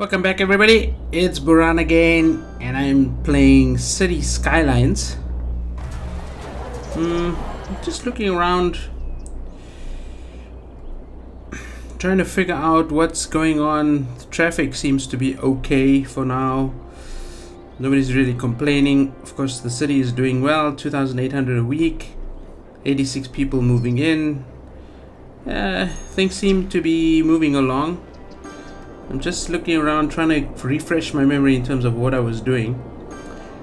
Welcome back, everybody. It's Buran again, and I'm playing City Skylines. Just looking around, trying to figure out what's going on. The traffic seems to be okay for now. Nobody's really complaining. Of course, the city is doing well. 2,800 a week, 86 people moving in. Things seem to be moving along. I'm just looking around, trying to refresh my memory in terms of what I was doing.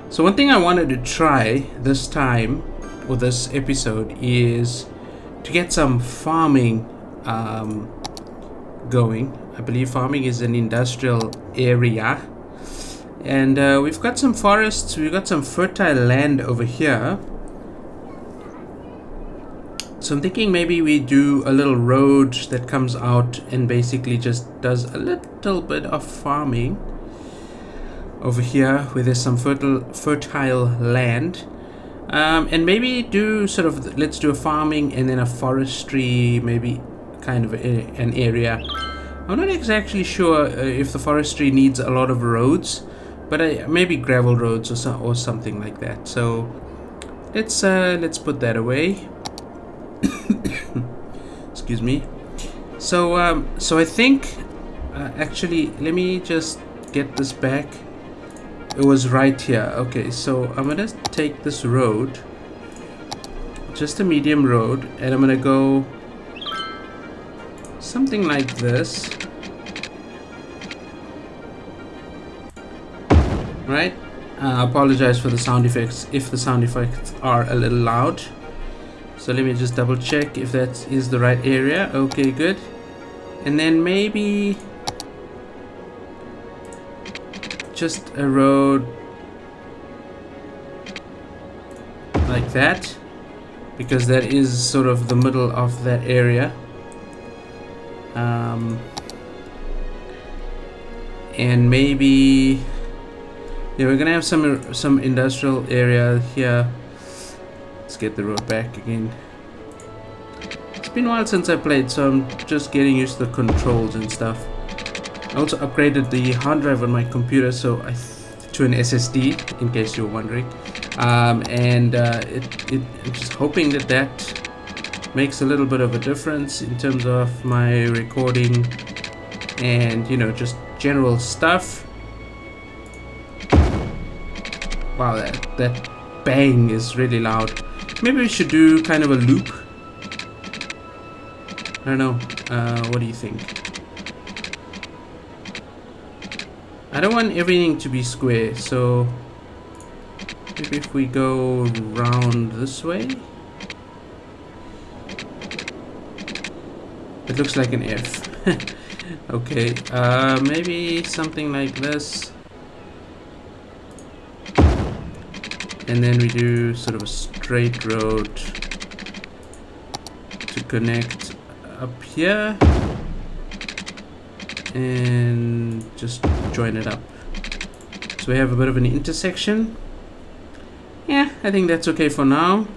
So one thing I wanted to try this time, or this episode, is to get some farming going. I believe farming is an industrial area. And we've got some forests, we've got some fertile land over here. So I'm thinking maybe we do a little road that comes out and basically just does a little bit of farming over here where there's some fertile land. And maybe do sort of, let's do a farming and then a forestry, maybe kind of an area. I'm not exactly sure if the forestry needs a lot of roads, but maybe gravel roads or something like that. So let's put that away. Excuse me. So I think actually, let me just get this back. It was right here. Okay, so I'm gonna take this road, just a medium road, and I'm gonna go something like this, right? I apologize for the sound effects if the sound effects are a little loud. So let me just double check if that is the right area. Okay, good. And then maybe just a road like that, because that is sort of the middle of that area. And maybe, yeah, we're gonna have some industrial area here. Let's get the road back again. It's been a while since I played, so I'm just getting used to the controls and stuff. I also upgraded the hard drive on my computer, so to an SSD, in case you're wondering. I'm just hoping that makes a little bit of a difference in terms of my recording and, you know, just general stuff. Wow, that bang is really loud. Maybe we should do kind of a loop. I don't know. What do you think? I don't want everything to be square, so maybe if we go round this way. It looks like an F. Okay, maybe something like this. And then we do sort of a straight road to connect up here and just join it up. So we have a bit of an intersection. Yeah, I think that's okay for now.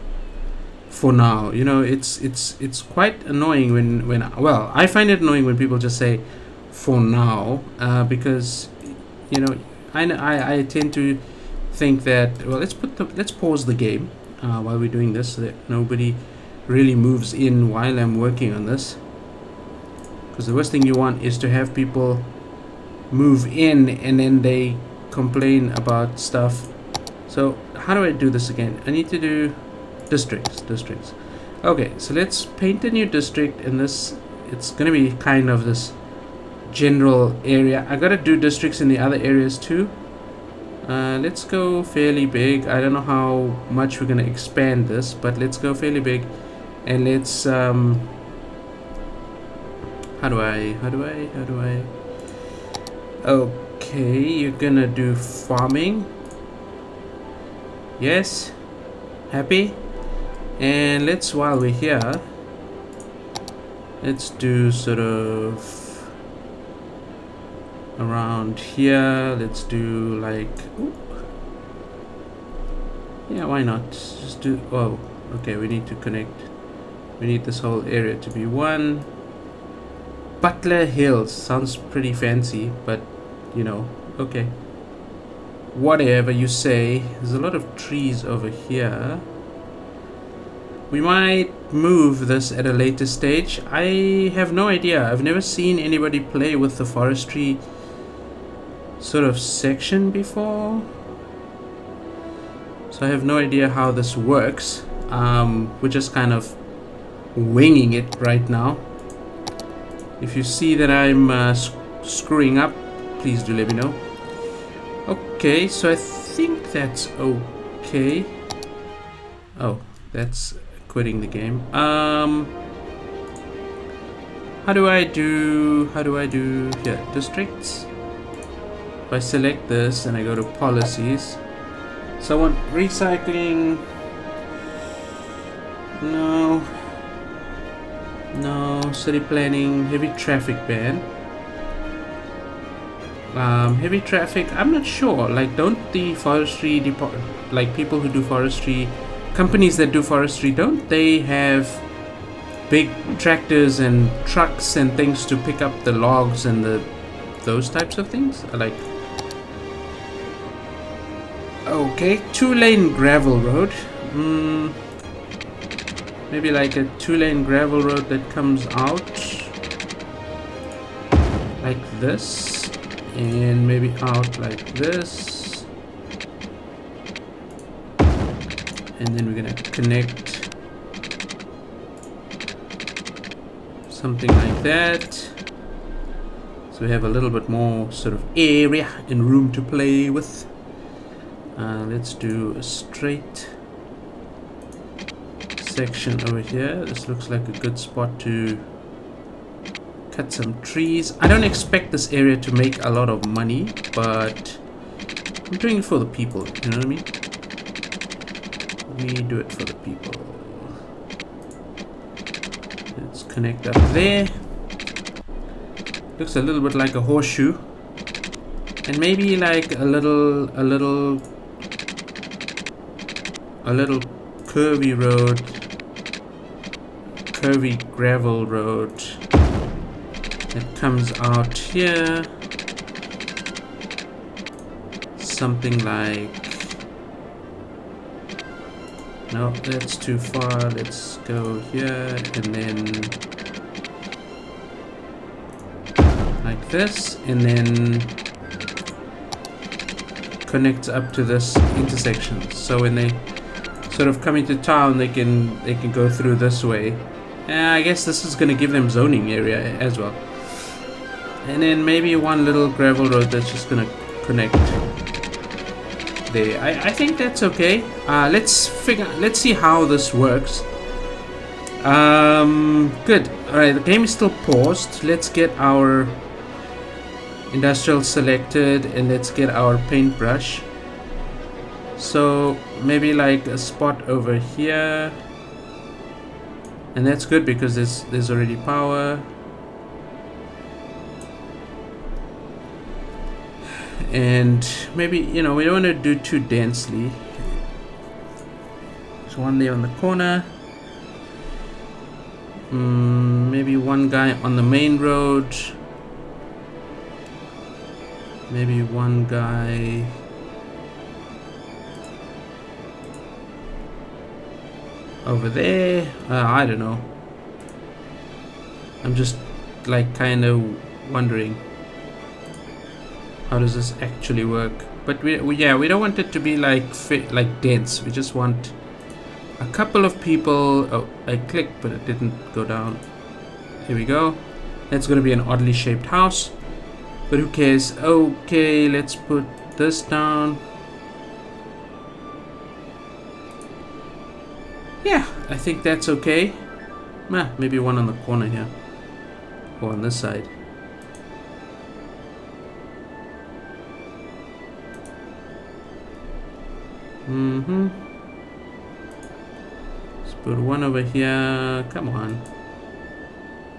For now, you know, it's quite annoying when well, I find it annoying when people just say for now, because, you know, I tend to think that, well, let's pause the game while we're doing this, so that nobody really moves in while I'm working on this, because the worst thing you want is to have people move in and then they complain about stuff. So how do I do this again? I need to do districts. Okay, so let's paint a new district, and this, it's gonna be kind of this general area. I gotta do districts in the other areas too. Let's go fairly big. I don't know how much we're gonna expand this, but let's go fairly big, and let's how do I okay, you're gonna do farming. Yes, happy. And let's, while we're here, let's do sort of around here. Let's do like, ooh, yeah, why not just do, oh, okay, we need to connect, we need this whole area to be one. Butler Hills sounds pretty fancy, but you know, okay. Whatever you say. There's a lot of trees over here. We might move this at a later stage. I have no idea. I've never seen anybody play with the forestry sort of section before. So I have no idea how this works. We're just kind of winging it right now. If you see that I'm screwing up, please do let me know. Okay, so I think that's okay. Oh, that's quitting the game. How do I do here? Districts. If I select this and I go to policies, so I want recycling. No. City planning, heavy traffic ban. Heavy traffic, I'm not sure. Like, don't the forestry department, like people who do forestry, companies that do forestry, don't they have big tractors and trucks and things to pick up the logs and those types of things? Like, okay, 2-lane gravel road. Maybe like a 2-lane gravel road that comes out like this, and maybe out like this, and then we're gonna connect something like that, so we have a little bit more sort of area and room to play with. Let's do a straight section over here. This looks like a good spot to cut some trees. I don't expect this area to make a lot of money, but I'm doing it for the people, you know what I mean? We do it for the people. Let's connect up there. Looks a little bit like a horseshoe, and maybe like a little curvy road, curvy gravel road that comes out here, something like, no, that's too far. Let's go here, and then like this, and then connects up to this intersection. So when they sort of come into town, they can go through this way. I guess this is going to give them zoning area as well. And then maybe one little gravel road that's just going to connect there. I think that's okay. Let's see how this works. Good. Alright, the game is still paused. Let's get our industrial selected, and let's get our paintbrush. So maybe like a spot over here, and that's good because there's already power. And maybe, you know, we don't want to do too densely. So one there on the corner. Maybe one guy on the main road. Maybe one guy over there. I don't know. I'm just like kind of wondering, how does this actually work? But we don't want it to be like dense. We just want a couple of people. Oh, I clicked, but it didn't go down. Here we go. That's going to be an oddly shaped house, but who cares? Okay, let's put this down. Yeah, I think that's okay. Maybe one on the corner here, or on this side. Let's put one over here. Come on.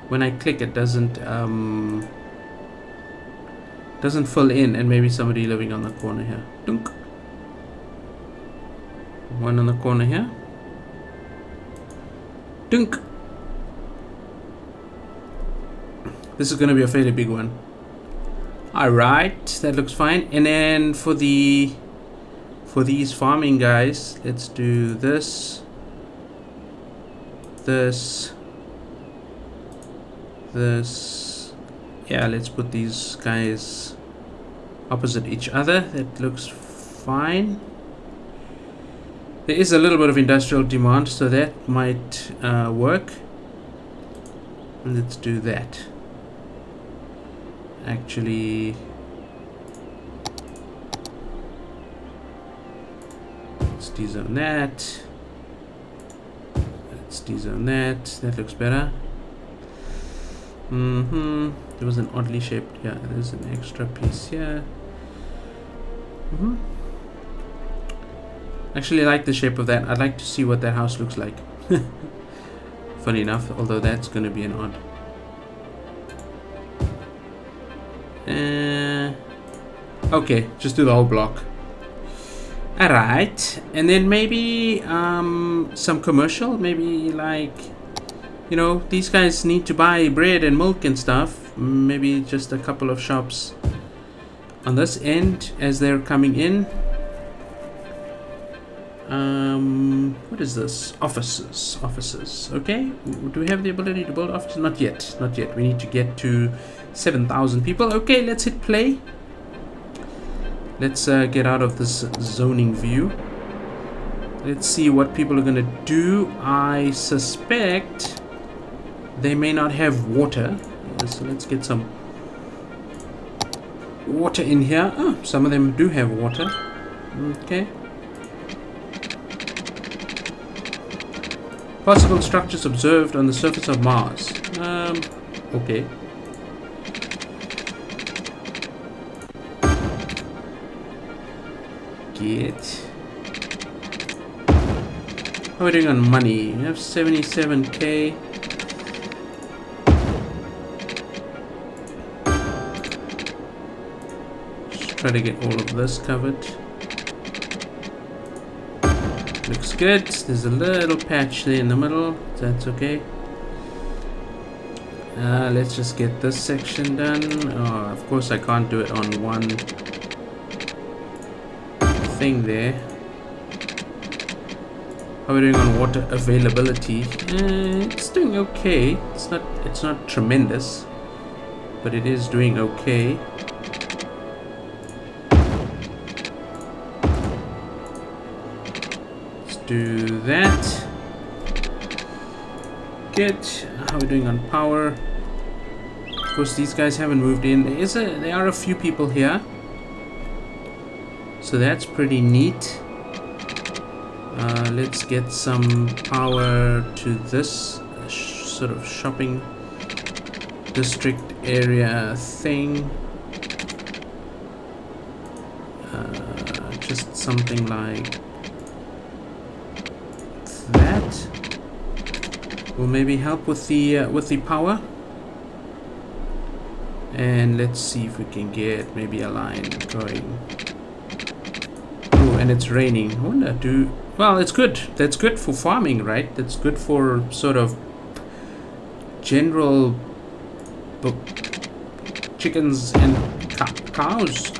When I click, it doesn't fill in, and maybe somebody living on the corner here. Dunk. One on the corner here. Dunk. This is going to be a fairly big one. All right, that looks fine. And then for these farming guys, let's do this, this. Yeah, let's put these guys opposite each other. That looks fine. There is a little bit of industrial demand, so that might work. Let's do that. Actually, let's dezone that. Let's dezone that. That looks better. There was an oddly shaped. Yeah, there's an extra piece here. Actually, I like the shape of that. I'd like to see what that house looks like. Funny enough, although that's going to be an odd. Okay, just do the whole block. Alright, and then maybe some commercial. Maybe like, you know, these guys need to buy bread and milk and stuff. Maybe just a couple of shops on this end as they're coming in. What is this? Offices. Okay, do we have the ability to build offices? Not yet. We need to get to 7,000 people. Okay, let's hit play. Let's get out of this zoning view. Let's see what people are gonna do. I suspect they may not have water, so let's get some water in here. Oh, some of them do have water. Okay. Possible structures observed on the surface of Mars. Okay. How are we doing on money? We have 77k. Just try to get all of this covered. Looks good. There's a little patch there in the middle. That's okay. Let's just get this section done. Oh, of course I can't do it on one thing there. How are we doing on water availability? It's doing okay. It's not tremendous, but it is doing okay. Let's do that. Good. How are we doing on power? Of course, these guys haven't moved in. There are a few people here, so that's pretty neat. Let's get some power to this sort of shopping district area thing. Just something like that will maybe help with the power. And let's see if we can get maybe a line going. Oh, and it's raining. I wonder, well, it's good. That's good for farming, right? That's good for sort of general chickens and cows,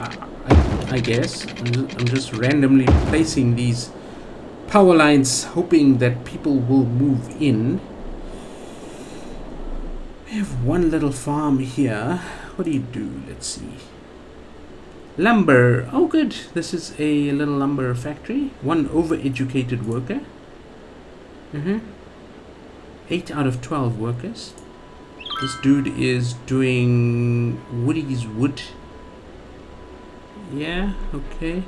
I guess. I'm just randomly placing these power lines, hoping that people will move in. We have one little farm here. What do you do? Let's see. Lumber. Oh, good. This is a little lumber factory. One overeducated worker. 8 out of 12 workers. This dude is doing Woody's wood. Yeah, okay.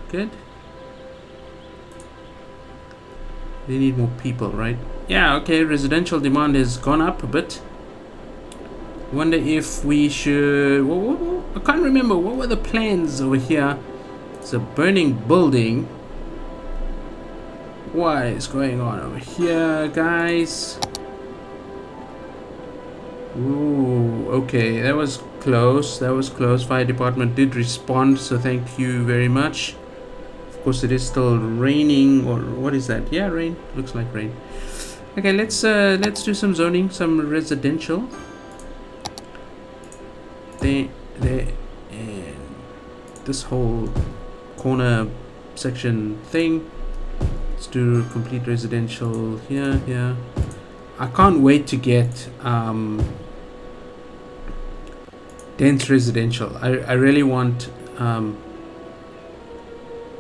Good. They need more people, right? Yeah, okay. Residential demand has gone up a bit. Wonder if we should... I can't remember. What were the plans over here? It's a burning building. What is going on over here, guys? Ooh, okay. That was close. Fire department did respond, so thank you very much. Of course, it is still raining, or what is that? Yeah, rain. Looks like rain. Okay, let's do some zoning, some residential. there, and this whole corner section thing. Let's do complete residential here. I can't wait to get dense residential. I really want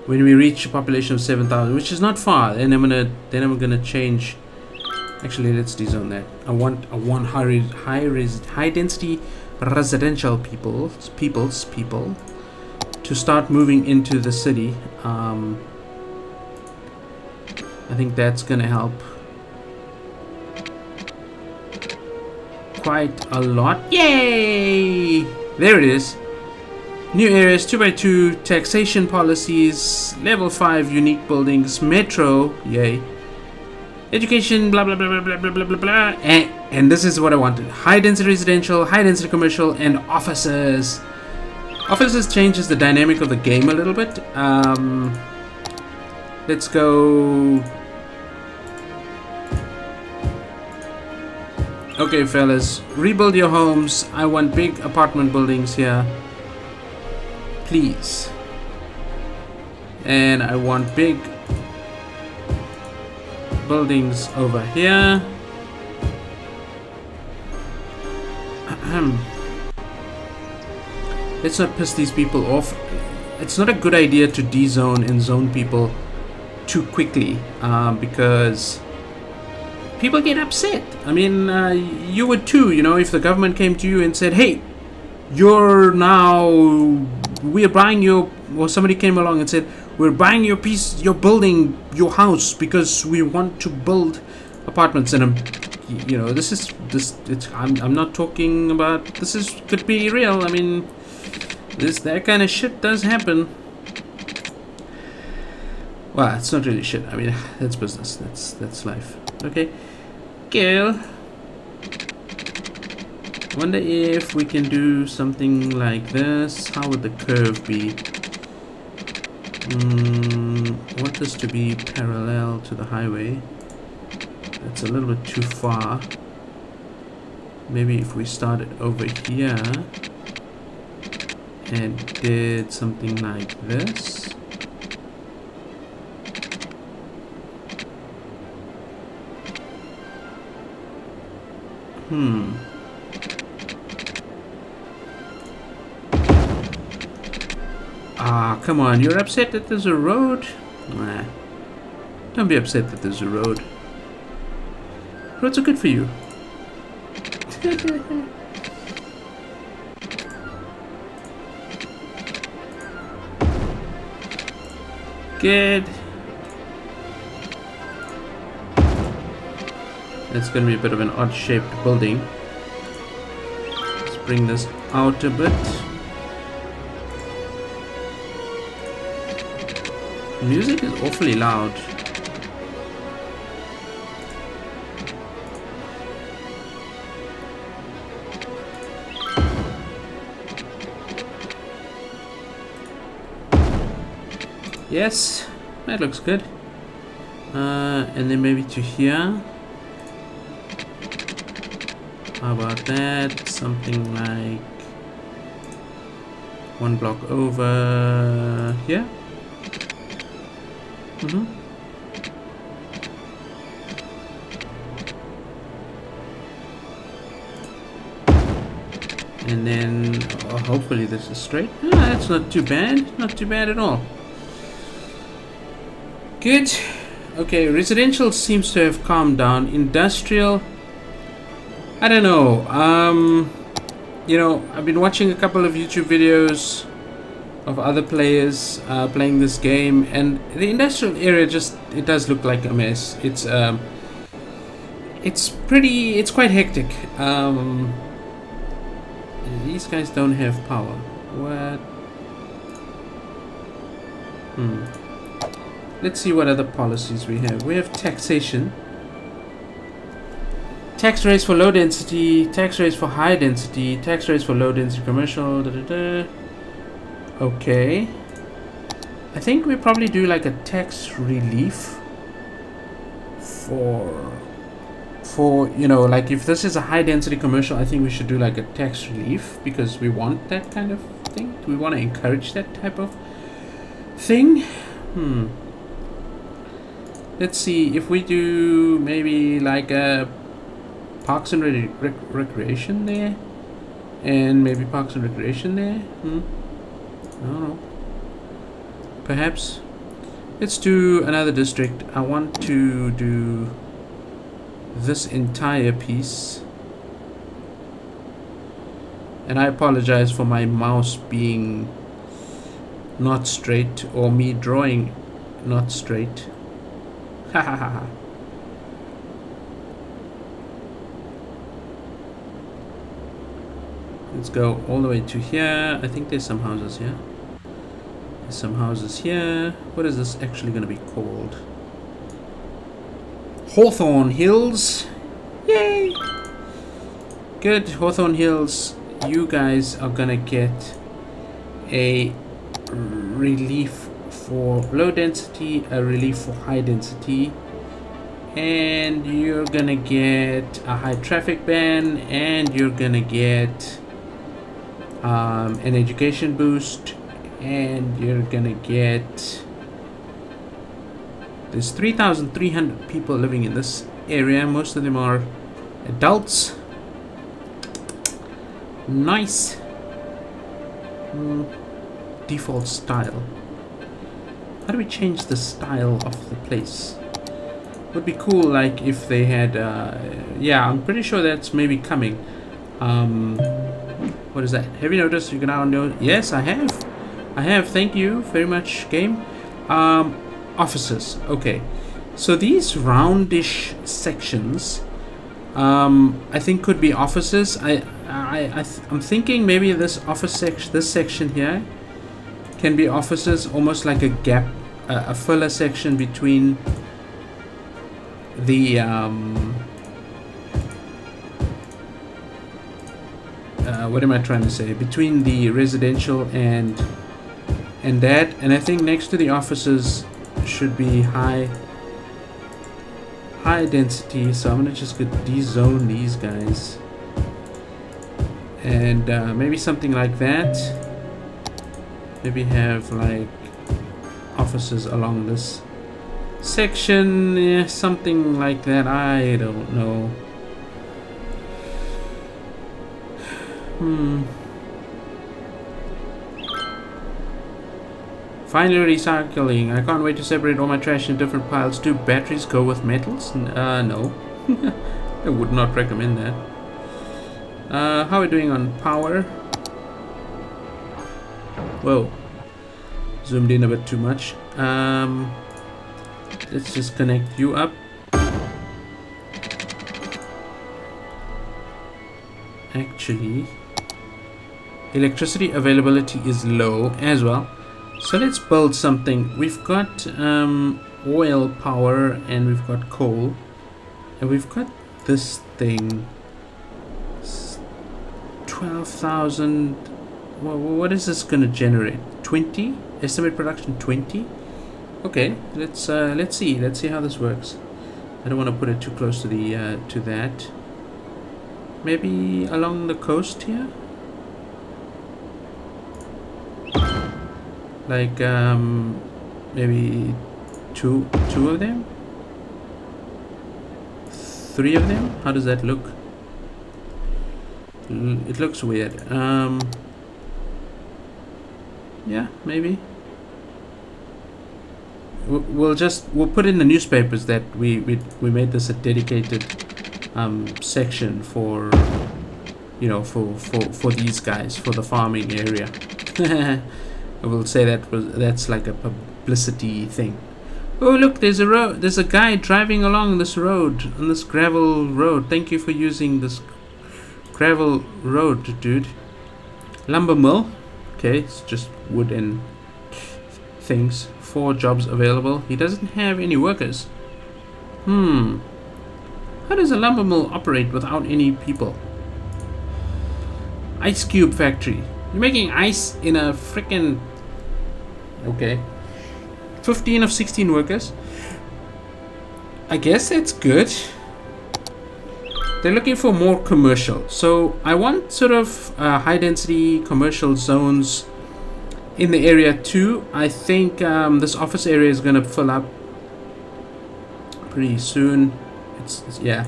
when we reach a population of 7,000, which is not far, then I'm gonna change. Actually, let's dezone that. I want high density residential people to start moving into the city. I think that's gonna help quite a lot. Yay! There it is. New areas, 2x2, taxation policies, level 5 unique buildings, metro, yay. Education, blah blah blah blah blah blah blah blah blah. And this is what I wanted. High density residential, high density commercial, and offices. Offices changes the dynamic of the game a little bit. Let's go. Okay, fellas, rebuild your homes. I want big apartment buildings here, please. And I want big buildings over here. Let's not piss these people off. It's not a good idea to dezone and zone people too quickly, because people get upset. I mean, you would too, you know, if the government came to you and said, hey, we're buying your, or somebody came along and said, we're buying your piece, your building, your house, because we want to build apartments. And you know, I'm not talking about, could be real. I mean, that kind of shit does happen. Well, it's not really shit. I mean, that's business. That's life. Okay, girl. Wonder if we can do something like this. How would the curve be? Want this to be parallel to the highway. That's a little bit too far. Maybe if we started over here and did something like this. Ah, come on, you're upset that there's a road? Nah. Don't be upset that there's a road. Roads are good for you. Good. It's going to be a bit of an odd shaped building. Let's bring this out a bit. The music is awfully loud. Yes, that looks good. And then maybe to here. How about that? Something like one block over here. And then hopefully this is straight. That's not too bad. Not too bad at all. Good. Okay, residential seems to have calmed down. Industrial, I don't know. You know, I've been watching a couple of YouTube videos of other players playing this game, and the industrial area it does look like a mess. It's quite hectic. These guys don't have power. What? Let's see what other policies we have. We have taxation. Tax rates for low density, tax rates for high density, tax rates for low density commercial. Okay. I think we probably do like a tax relief for for, you know, like if this is a high density commercial, I think we should do like a tax relief because we want that kind of thing. Do we want to encourage that type of thing? Let's see if we do maybe like a parks and recreation there, and maybe parks and recreation there. I don't know. Perhaps. Let's do another district. I want to do this entire piece. And I apologize for my mouse being not straight, or me drawing not straight. Ha ha ha. Let's go all the way to here. I think there's some houses here. There's some houses here. What is this actually going to be called? Hawthorne Hills. Yay! Good. Hawthorne Hills. You guys are going to get a relief for low density, a relief for high density, and you're going to get a high traffic ban, and you're going to get an education boost, and you're gonna get, there's 3,300 people living in this area. Most of them are adults. Nice. Default style. How do we change the style of the place? Would be cool, like if they had yeah, I'm pretty sure that's maybe coming. What is that? Have you noticed you can now know? Yes, I have. Thank you very much, game. Offices. Okay, so these roundish sections, I think could be offices. I'm thinking maybe this office section, this section here, can be offices, almost like a gap, a filler section between the what am I trying to say? Between the residential and that, and I think next to the offices should be high density. So I'm gonna just de-zone these guys, and maybe something like that. Maybe have like offices along this section, yeah, something like that. I don't know. Finally recycling. I can't wait to separate all my trash in different piles. Do batteries go with metals? No. I would not recommend that. How are we doing on power? Whoa. Zoomed in a bit too much. Let's just connect you up. Actually, electricity availability is low as well. So let's build something. We've got oil power, and we've got coal, and we've got this thing. 12,000. What is this gonna generate? 20? Estimate production 20? Okay, let's see how this works. I don't want to put it too close to the to that. Maybe along the coast here, like maybe two of them, 3 of them. How does that look? It looks weird. Yeah, maybe. We'll put in the newspapers that we made this a dedicated section for, you know, for these guys, for the farming area. I will say that's like a publicity thing. Oh look, there's a road. There's a guy driving along this road, on this gravel road. Thank you for using this gravel road, dude. Lumber mill. Okay, it's just wood and things. 4 jobs available. He doesn't have any workers. How does a lumber mill operate without any people? Ice cube factory. You're making ice in a freaking... Okay. 15 of 16 workers. I guess that's good. They're looking for more commercial. So I want sort of high density commercial zones in the area too. I think this office area is going to fill up pretty soon. Yeah,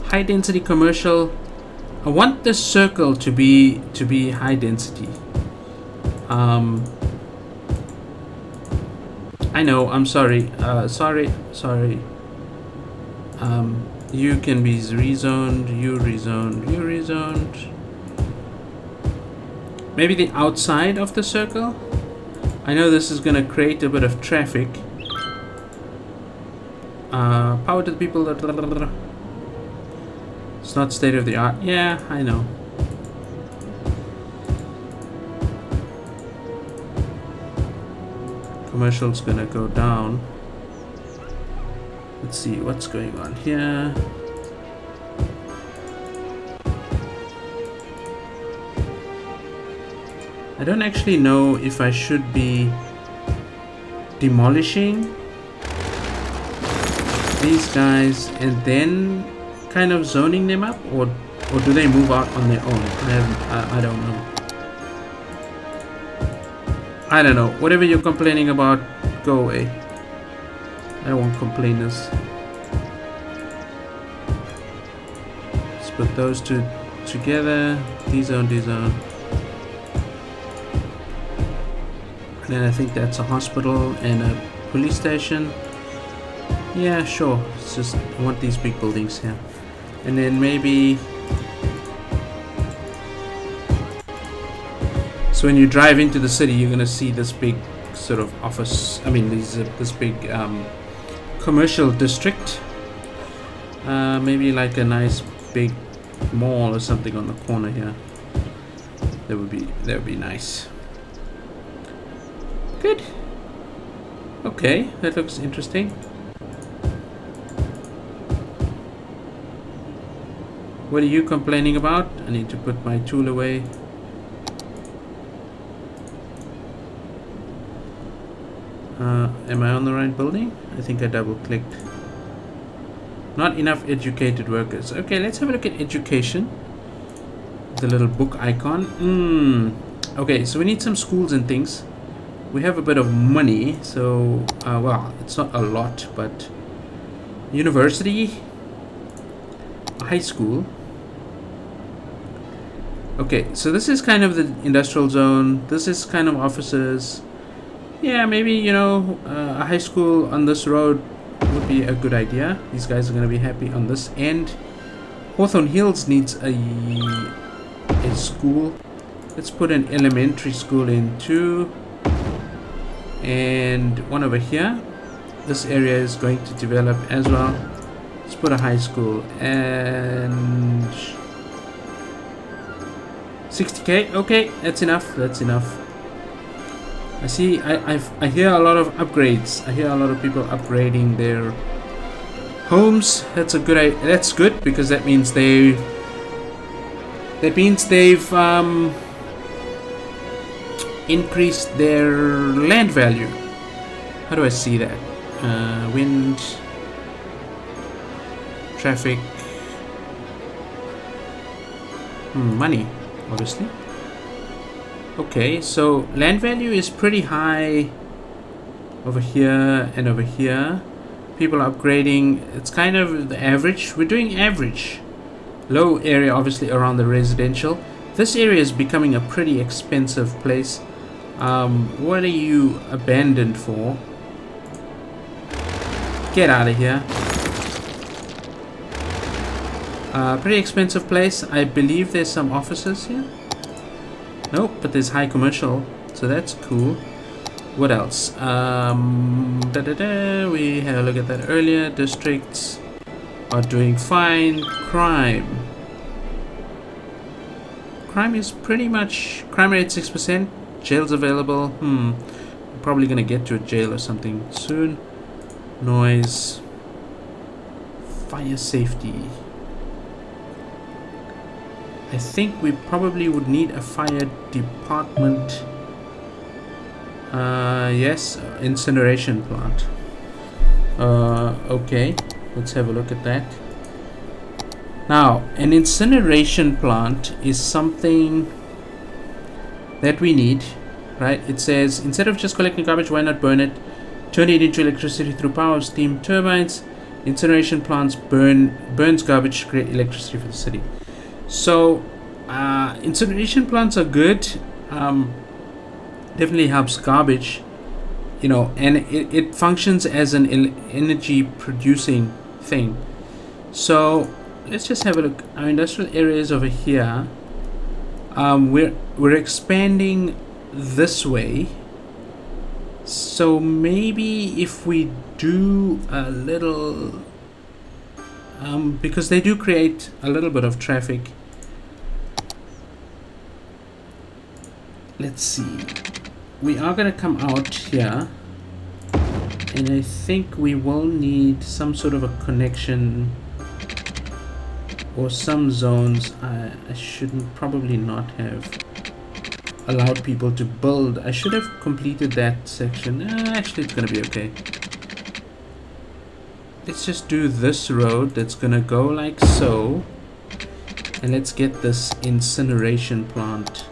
high density commercial. I want this circle to be high density. I know, I'm sorry. Sorry. You can be rezoned, you rezoned. Maybe the outside of the circle? I know this is gonna create a bit of traffic. Power to the people. It's not state of the art. Yeah, I know. Commercial's gonna go down. Let's see what's going on here. I don't actually know if I should be demolishing these guys and then kind of zoning them up, or do they move out on their own? I don't know. I don't know. Whatever you're complaining about, go away. I don't want complainers. Let's put those two together. D-zone. And then I think that's a hospital and a police station. Yeah, sure. It's just, I want these big buildings here. And then maybe... So when you drive into the city, you're gonna see this big sort of office, this big commercial district. Maybe like a nice big mall or something on the corner here. That would be nice. Good. Okay, that looks interesting. What are you complaining about? I need to put my tool away. Am I on the right building? I think I double clicked. Not enough educated workers. Okay, let's have a look at education. The little book icon. Okay, so we need some schools and things. We have a bit of money, so well, it's not a lot, but university, high school. Okay, so this is kind of the industrial zone. This is kind of offices. Yeah, maybe, you know, a high school on this road would be a good idea. These guys are going to be happy on this end. Hawthorne Hills needs a school. Let's put an elementary school in too. And one over here. This area is going to develop as well. Let's put a high school and 60k. Okay, that's enough. I see. I hear a lot of upgrades. I hear a lot of people upgrading their homes. That's a good. That's good because that means they've increased their land value. How do I see that? Wind, traffic, money, obviously. Okay, so land value is pretty high over here and over here. People are upgrading. It's kind of the average. We're doing average. Low area, obviously, around the residential. This area is becoming a pretty expensive place. What are you abandoned for? Get out of here. Pretty expensive place. I believe there's some offices here. Nope, but there's high commercial, so that's cool. What else? We had a look at that earlier. Districts are doing fine. Crime is pretty much, crime rate 6%. Jails available. Probably gonna get to a jail or something soon. Noise. Fire safety. I think we probably would need a fire department. Yes, incineration plant. Okay, let's have a look at that. Now, an incineration plant is something that we need, right? It says, instead of just collecting garbage, why not burn it? Turn it into electricity through power of steam turbines. Incineration plants burns garbage to create electricity for the city. So, incineration plants are good. Definitely helps garbage, you know, and it functions as an energy producing thing. So let's just have a look. Our industrial areas over here, we're expanding this way, so maybe if we do a little, because they do create a little bit of traffic. Let's see, we are going to come out here, and I think we will need some sort of a connection or some zones. I shouldn't probably not have allowed people to build. I should have completed that section. Actually, it's gonna be okay. Let's just do this road that's gonna go like so, and let's get this incineration plant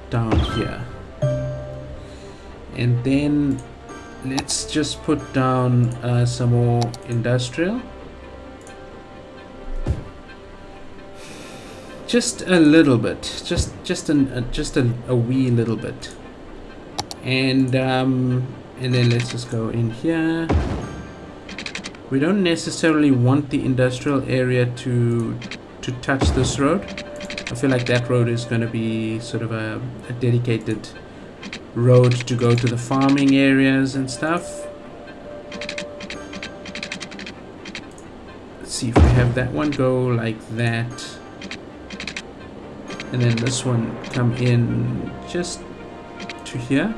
down here, and then let's just put down some more industrial. Just a little bit, just a wee little bit, and then let's just go in here. We don't necessarily want the industrial area to touch this road. I feel like that road is going to be sort of a dedicated road to go to the farming areas and stuff. Let's see if we have that one go like that. And then this one come in just to here.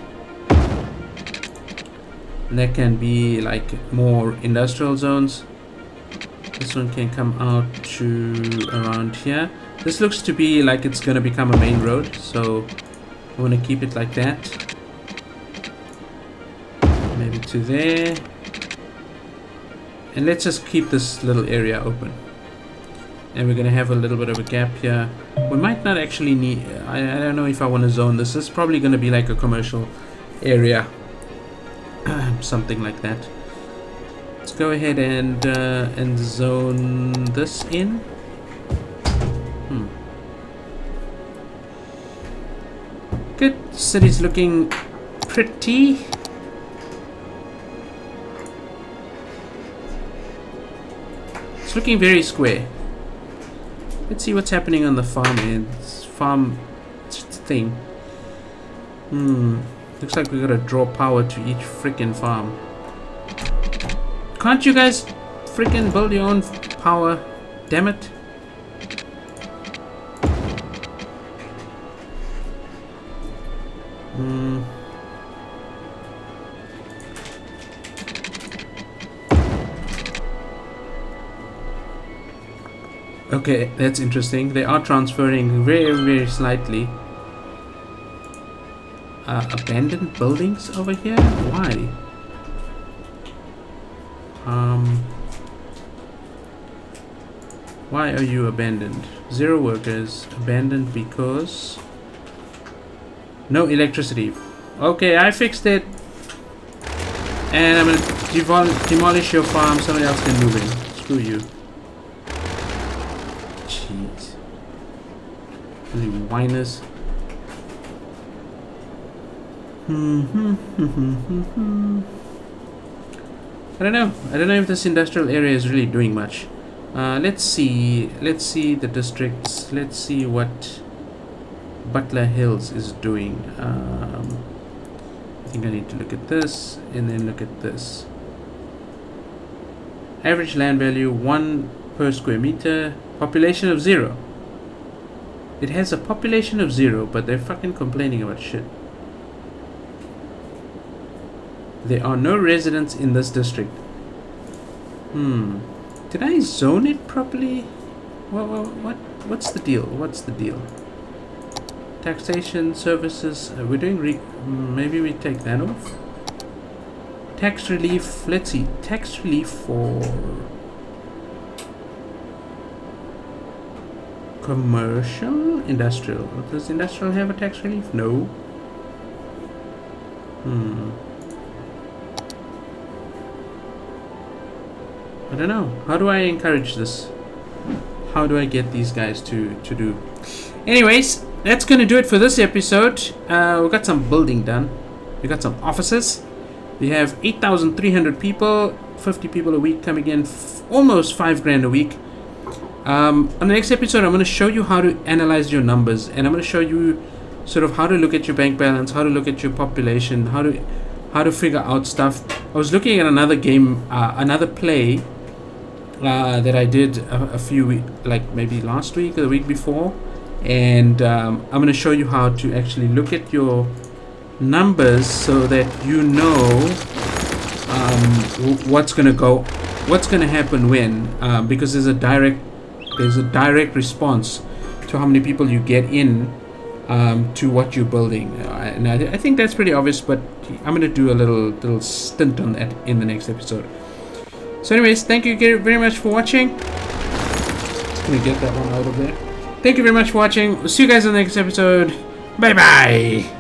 And that can be like more industrial zones. This one can come out to around here. This looks to be like it's going to become a main road, so I want to keep it like that. Maybe to there. And let's just keep this little area open. And we're going to have a little bit of a gap here. We might not actually need, I don't know if I want to zone this. This is probably going to be like a commercial area. Something like that. Let's go ahead and zone this in. Good. City's looking pretty. It's looking very square. Let's see what's happening on the farm thing. Looks like we gotta draw power to each freaking farm. Can't you guys freaking build your own power? Damn it. Okay, that's interesting. They are transferring very, very slightly. Abandoned buildings over here? Why? Why are you abandoned? 0 workers. Abandoned because no electricity. Okay, I fixed it. And I'm gonna demolish your farm. Somebody else can move in. Screw you. Jeez. Really whiners. I don't know. I don't know if this industrial area is really doing much. Let's see the districts. Let's see what Butler Hills is doing. I think I need to look at this and then look at this. Average land value 1 per square meter. Population of 0. It has a population of 0, but they're fucking complaining about shit. There are no residents in this district. Did I zone it properly? What's the deal? What's the deal? Taxation, services. We're doing maybe we take that off. Tax relief. Let's see. Tax relief for commercial, industrial. Does industrial have a tax relief? No. I don't know. How do I encourage this? How do I get these guys to do? Anyways, that's gonna do it for this episode. We got some building done. We got some offices. We have 8,300 people, 50 people a week coming in, almost $5,000 a week. On the next episode, I'm going to show you how to analyze your numbers, and I'm going to show you sort of how to look at your bank balance, how to look at your population, how to figure out stuff. I was looking at another game, another play that I did a few weeks, like maybe last week or the week before, and I'm going to show you how to actually look at your numbers so that you know what's going to happen when, because there's a direct response to how many people you get in to what you're building, and I think that's pretty obvious, but I'm going to do a little stint on that in the next episode. So anyways, thank you very much for watching. Just going to get that one out of there. Thank you very much for watching. We'll see you guys in the next episode. Bye bye.